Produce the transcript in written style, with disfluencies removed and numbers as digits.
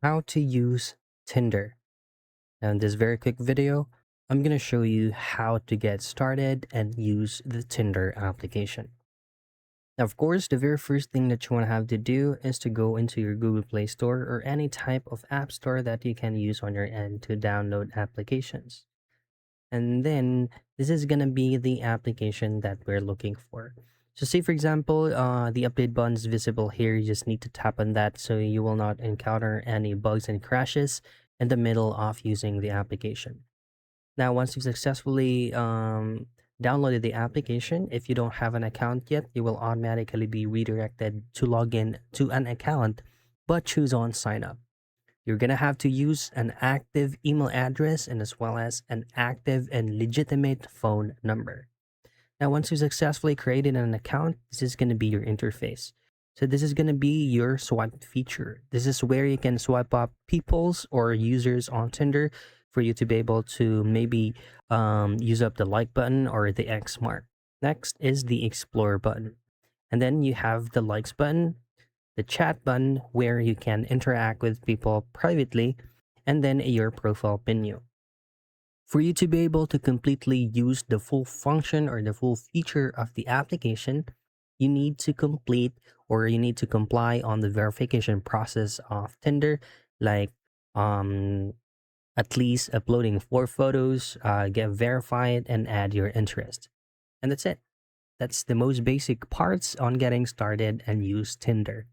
How to use Tinder. Now, in this very quick video, I'm going to show you how to get started and use the Tinder application. Now, of course, the very first thing that you want to have to do is to go into your Google Play Store or any type of app store that you can use on your end to download applications. And then this is going to be the application that we're looking for. So say for example, the update button is visible here. You just need to tap on that so you will not encounter any bugs and crashes in the middle of using the application. Now, once you've successfully downloaded the application, if you don't have an account yet, you will automatically be redirected to log in to an account, but choose on sign up. You're going to have to use an active email address and as well as an active and legitimate phone number. Now, once you successfully created an account, this is going to be your interface. So this is going to be your swipe feature. This is where you can swipe up people's or users on Tinder for you to be able to maybe use up the like button or the X mark. Next is the explore button. And then you have the likes button, the chat button where you can interact with people privately, and then your profile menu. For you to be able to completely use the full function or the full feature of the application, you need to complete or you need to comply on the verification process of Tinder, like um, at least uploading 4 photos, get verified, and add your interest. And that's it. That's the most basic parts on getting started and use Tinder.